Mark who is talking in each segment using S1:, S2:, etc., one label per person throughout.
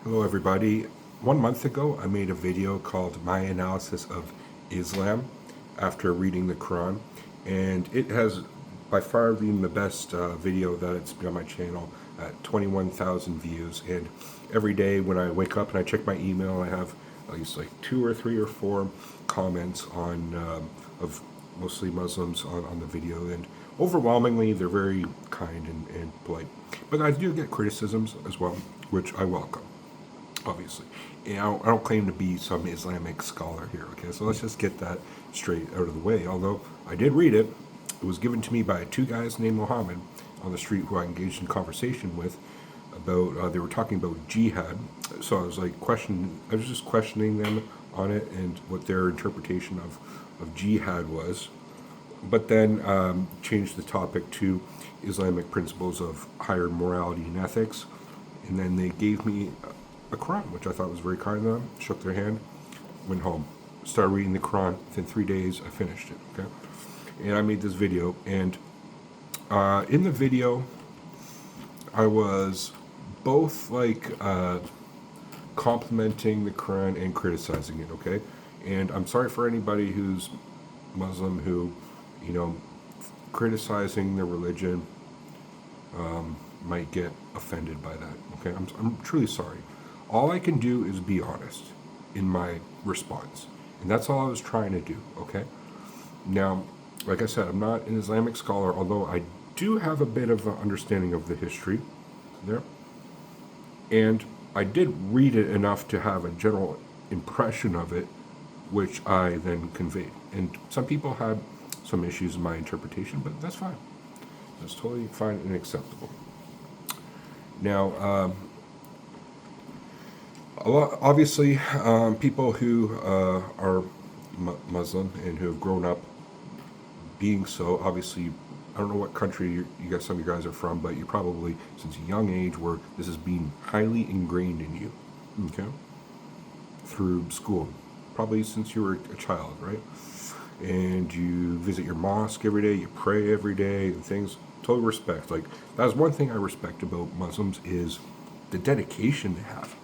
S1: Hello everybody. 1 month ago I made a video called My Analysis of Islam after reading the Quran, and it has by far been the best video that it's been on my channel at 21,000 views. And every day when I wake up and I check my email, I have at least like 2 or 3 or 4 comments on of mostly Muslims on the video, and overwhelmingly they're very kind and polite. But I do get criticisms as well, which I welcome, obviously. And I don't claim to be some Islamic scholar here, okay? So let's just get that straight out of the way. Although I did read it, it was given to me by 2 guys named Mohammed on the street who I engaged in conversation with about, they were talking about jihad. So I was like, I was just questioning them on it and what their interpretation of jihad was. But then changed the topic to Islamic principles of higher morality and ethics. And then they gave me a Quran, which I thought was very kind of them. Shook their hand, went home, started reading the Quran. Within 3 days, I finished it. Okay, and I made this video, and in the video, I was both like complimenting the Quran and criticizing it. Okay, and I'm sorry for anybody who's Muslim who, you know, criticizing their religion might get offended by that. Okay, I'm truly sorry. All I can do is be honest in my response, and that's all I was trying to do. Okay, now, like I said, I'm not an Islamic scholar, although I do have a bit of an understanding of the history there, and I did read it enough to have a general impression of it, which I then conveyed. And some people had some issues in my interpretation, but that's fine. That's totally fine and acceptable. Now, obviously, people who are Muslim and who have grown up being so, obviously, I don't know what country you guys, some of you guys are from, but you probably, since a young age, where this has been highly ingrained in you, okay, through school, probably since you were a child, right? And you visit your mosque every day, you pray every day, and things. Total respect. Like, that's one thing I respect about Muslims is the dedication they have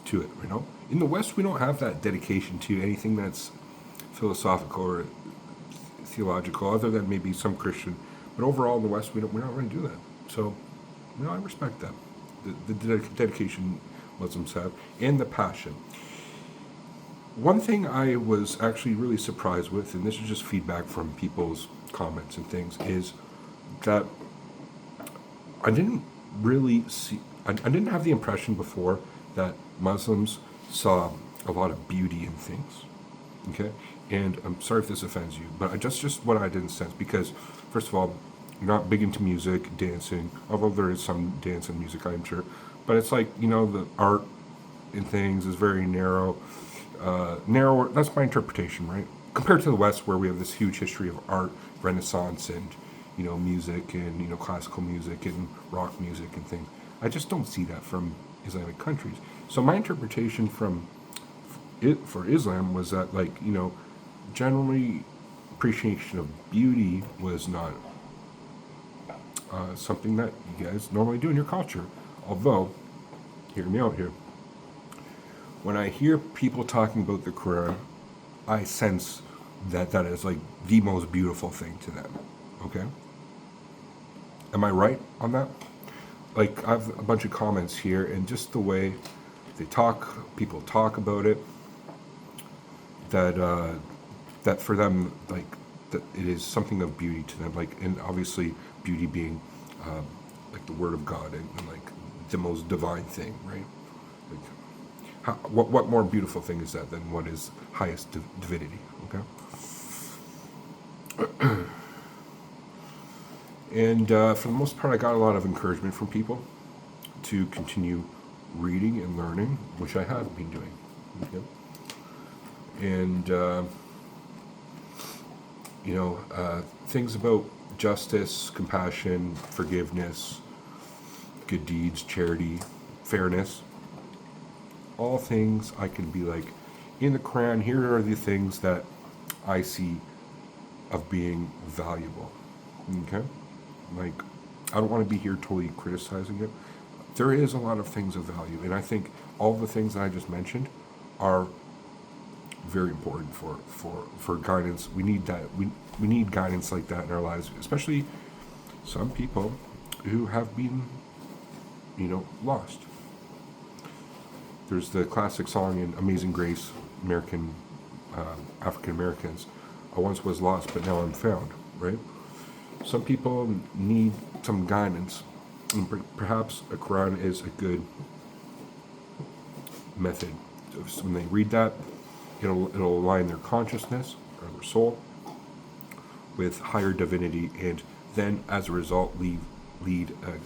S1: to it. You know, in the West, we don't have that dedication to anything that's philosophical or theological, other than maybe some Christian. But overall, in the West, we're not going to do that. So, you know, I respect that, the dedication Muslims have, and the passion. One thing I was actually really surprised with, and this is just feedback from people's comments and things, is that I didn't really see, I didn't have the impression before that Muslims saw a lot of beauty in things. Okay? And I'm sorry if this offends you, but just what I didn't sense, because, first of all, I'm not big into music, dancing, although there is some dance and music, I'm sure. But it's like, you know, the art in things is very narrow. Narrower, that's my interpretation, right? Compared to the West, where we have this huge history of art, Renaissance, and, you know, music, and, you know, classical music and rock music and things. I just don't see that from Islamic countries. So my interpretation from it for Islam was that, like, you know, generally appreciation of beauty was not something that you guys normally do in your culture. Although, hear me out here. When I hear people talking about the Quran, I sense that that is like the most beautiful thing to them. Okay? Am I right on that? Like, I have a bunch of comments here, and just the way they talk, people talk about it, that that for them, like, that it is something of beauty to them. Like, and obviously, beauty being like the word of God, and like the most divine thing, right? Like, what more beautiful thing is that than what is highest divinity? Okay. And for the most part, I got a lot of encouragement from people to continue reading and learning, which I have been doing. Okay? And you know, things about justice, compassion, forgiveness, good deeds, charity, fairness. All things I can be like, in the Quran, here are the things that I see of being valuable. Okay? Like, I don't want to be here totally criticizing it. there is a lot of things of value, and I think all the things that I just mentioned are very important for guidance. We need that. We need guidance like that in our lives, especially some people who have been, lost. There's the classic song in Amazing Grace, American, African Americans. I once was lost, but now I'm found, right? Some people need some guidance, and perhaps a Quran is a good method. So when they read that, it'll align their consciousness or their soul with higher divinity, and then as a result lead a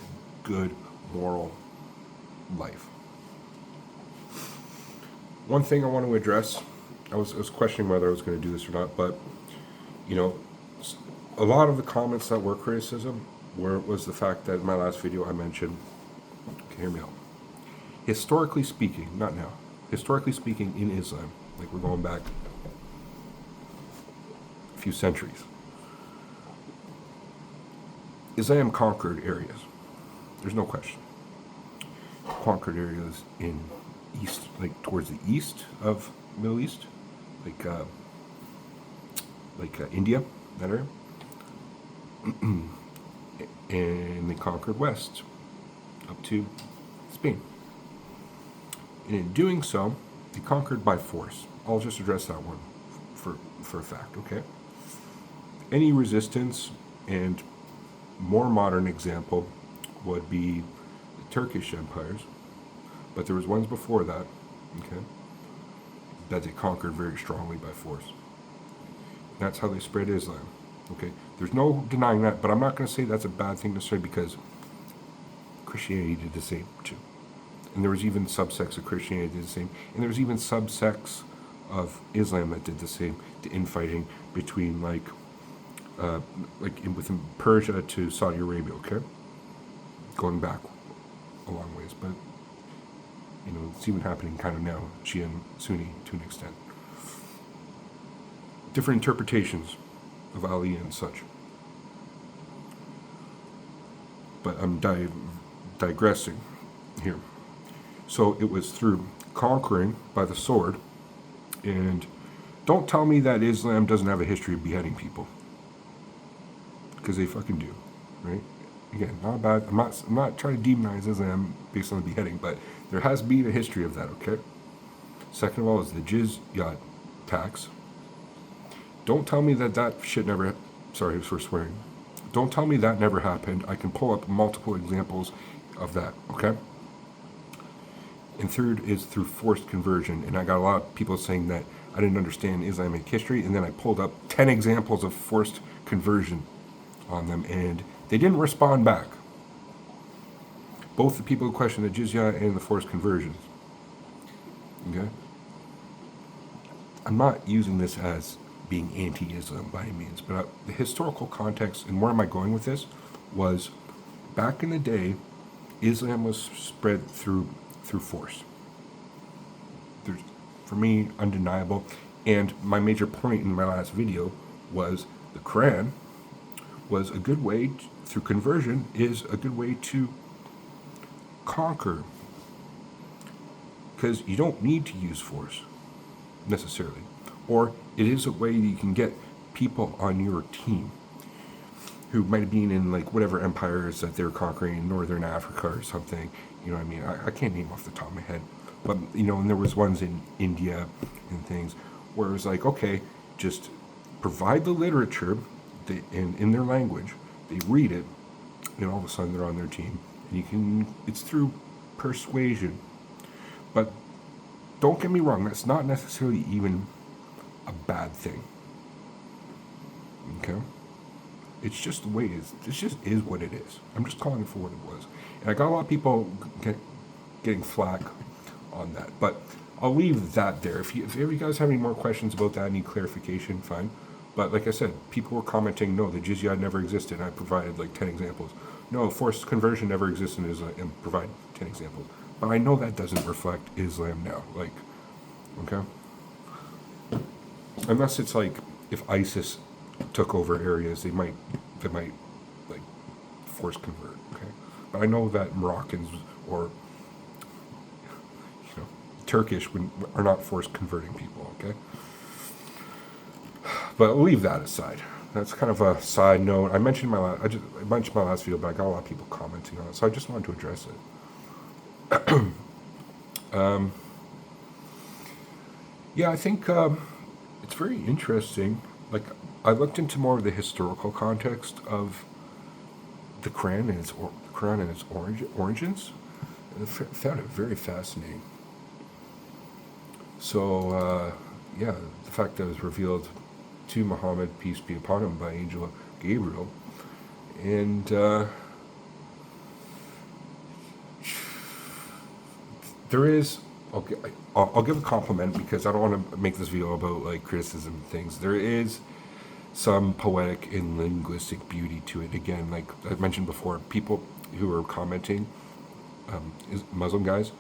S1: good moral life. One thing I want to address, I was questioning whether I was going to do this or not, but a lot of the comments that were criticism was the fact that in my last video I mentioned, okay, hear me out. Historically speaking, not now, historically speaking in Islam, like we're going back a few centuries, Islam conquered areas. There's no question. Conquered areas in east, like towards the east of Middle East, like India, that area, and they conquered west up to Spain. And in doing so, they conquered by force. I'll just address that one for a fact, okay? Any resistance, and more modern example would be the Turkish empires, but there was ones before that, okay, that they conquered very strongly by force. That's how they spread Islam, okay? There's no denying that, but I'm not going to say that's a bad thing to say, because Christianity did the same too. And there was even subsects of Christianity that did the same. And there was even subsects of Islam that did the same, the infighting between within Persia to Saudi Arabia, okay? Going back a long ways, but it's even happening kind of now, Shia and Sunni to an extent. Different interpretations of Ali and such. But I'm digressing here. So it was through conquering by the sword, and don't tell me that Islam doesn't have a history of beheading people, because they fucking do, right? Again, not bad. I'm not trying to demonize Islam based on the beheading, but there has been a history of that, okay? Second of all is the jizya tax. Don't tell me that shit never, sorry for swearing. Don't tell me that never happened. I can pull up multiple examples of that, okay? And third is through forced conversion. And I got a lot of people saying that I didn't understand Islamic history, and then I pulled up 10 examples of forced conversion on them, and they didn't respond back. Both the people who questioned the jizya and the forced conversions. Okay? I'm not using this as being anti-Islam by any means, but the historical context, and where am I going with this, was back in the day, Islam was spread through force. There's, for me, undeniable. And my major point in my last video was the Quran was a good way, through conversion, is a good way to conquer. Because you don't need to use force, necessarily. Or it is a way that you can get people on your team who might have been in whatever empires that they're conquering in Northern Africa or something. You know what I mean? I can't name off the top of my head. But, and there was ones in India and things where it was okay, just provide the literature in their language. They read it, and all of a sudden they're on their team. And it's through persuasion. But don't get me wrong, that's not necessarily even a bad thing. Okay? It's just the way it is. It just is what it is. I'm just calling it for what it was. And I got a lot of people getting flack on that. But I'll leave that there. If you guys have any more questions about that, need clarification, fine. But like I said, people were commenting, no, the jizya never existed. I provided 10 examples. No, forced conversion never existed in Islam, and provide 10 examples. But I know that doesn't reflect Islam now. Okay? Unless it's if ISIS took over areas, they might force convert, okay? But I know that Moroccans or Turkish are not forced converting people. Okay, but I'll leave that aside. That's kind of a side note. I mentioned I mentioned my last video, but I got a lot of people commenting on it, so I just wanted to address it. Yeah, I think it's very interesting. Like, I looked into more of the historical context of the Quran and its origins, and I found it very fascinating. So, yeah, the fact that it was revealed to Muhammad, peace be upon him, by angel Gabriel, and there is. I'll give a compliment because I don't want to make this video about like criticism and things. There is some poetic and linguistic beauty to it. Again, like I mentioned before, people who are commenting, Muslim guys,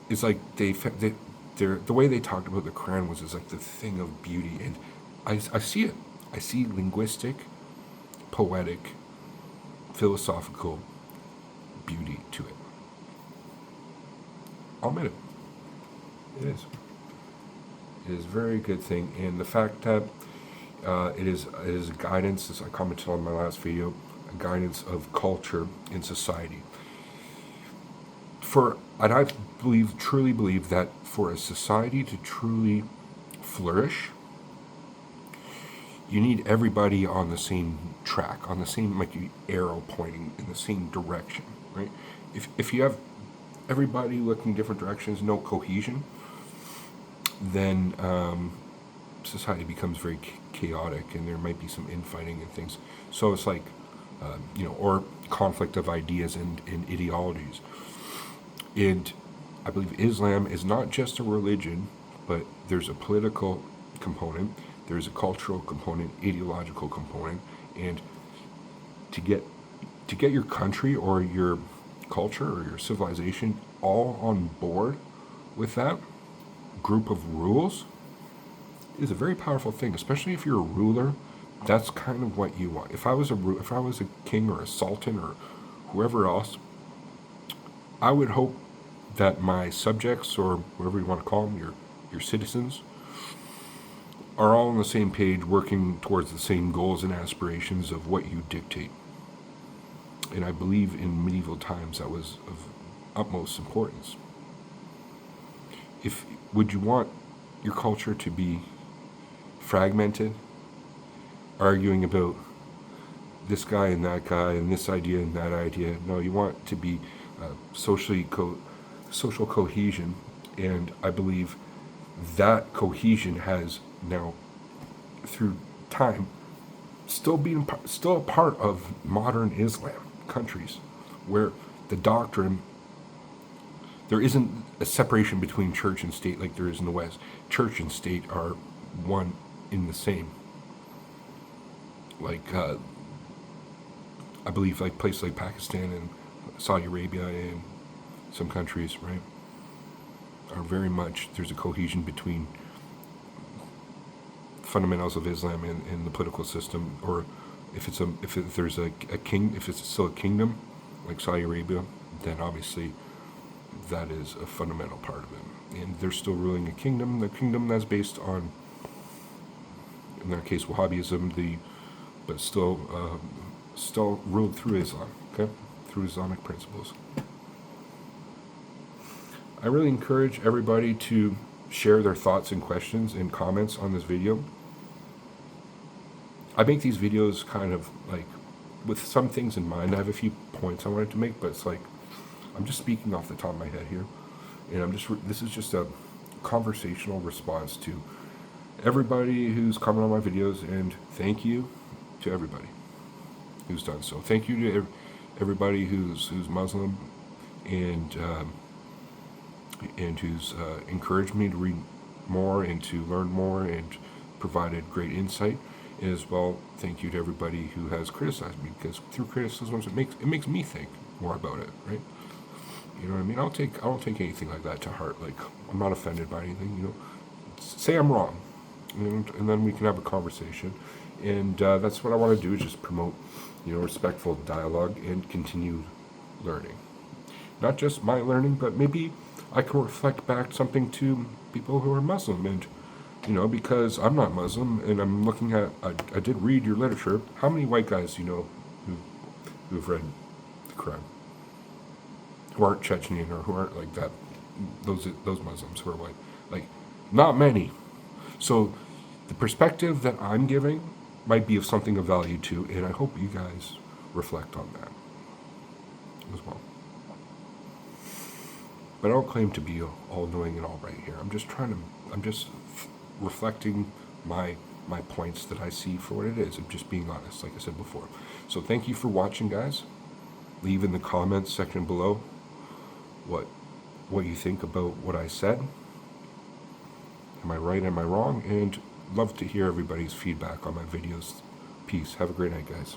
S1: it's like the way they talked about the Quran was like the thing of beauty, and I see it. I see linguistic, poetic, philosophical beauty to it. I'll admit it. It is. It is a very good thing, and the fact that it is guidance, as I commented on my last video, a guidance of culture in society. And I truly believe that for a society to truly flourish, you need everybody on the same track, on the same like arrow pointing in the same direction, right? If you have everybody looking different directions, no cohesion, then society becomes very chaotic, and there might be some infighting and things. So it's like, or conflict of ideas and ideologies. And I believe Islam is not just a religion, but there's a political component, there's a cultural component, ideological component, and to get your country or your culture or your civilization all on board with that group of rules is a very powerful thing, especially if you're a ruler. That's kind of what you want. If I was a king or a sultan or whoever else, I would hope that my subjects, or whatever you want to call them, your citizens, are all on the same page, working towards the same goals and aspirations of what you dictate. And I believe in medieval times that was of utmost importance. Would you want your culture to be fragmented, arguing about this guy and that guy and this idea and that idea? No, you want it to be social cohesion, and I believe that cohesion has now, through time, still a part of modern Islam countries, where the doctrine, there isn't a separation between church and state like there is in the West. Church and state are one in the same. Like, I believe like places like Pakistan and Saudi Arabia and some countries, right, are very much, there's a cohesion between fundamentals of Islam and the political system. Or if it's if it's still a kingdom like Saudi Arabia, then obviously that is a fundamental part of it. And they're still ruling a kingdom, the kingdom that's based on, in their case, Wahhabism, but still ruled through Islam, okay, through Islamic principles. I really encourage everybody to share their thoughts and questions and comments on this video. I make these videos kind of like with some things in mind. I have a few points I wanted to make, but it's like I'm just speaking off the top of my head here, and this is just a conversational response to everybody who's commented on my videos, and thank you to everybody who's done so. Thank you to everybody who's Muslim and who's encouraged me to read more and to learn more and provided great insight. And as well, thank you to everybody who has criticized me, because through criticisms it makes me think more about it, right? You know what I mean? I don't take anything like that to heart. Like, I'm not offended by anything. You know, say I'm wrong, and then we can have a conversation. And that's what I want to do, is just promote, respectful dialogue and continued learning. not just my learning, but maybe I can reflect back something to people who are Muslim. And, because I'm not Muslim and I'm looking at, I did read your literature. How many white guys who, who've read the Quran? Who aren't Chechnyan or who aren't like that? Those Muslims who are white. Like, not many. So the perspective that I'm giving might be of something of value too, and I hope you guys reflect on that as well. But I don't claim to be all knowing and all right here. I'm just reflecting my points that I see for what it is. I'm just being honest, like I said before. So thank you for watching, guys. Leave in the comments section below what you think about what I said. Am I right? Am I wrong? And love to hear everybody's feedback on my videos. Peace. Have a great night, guys.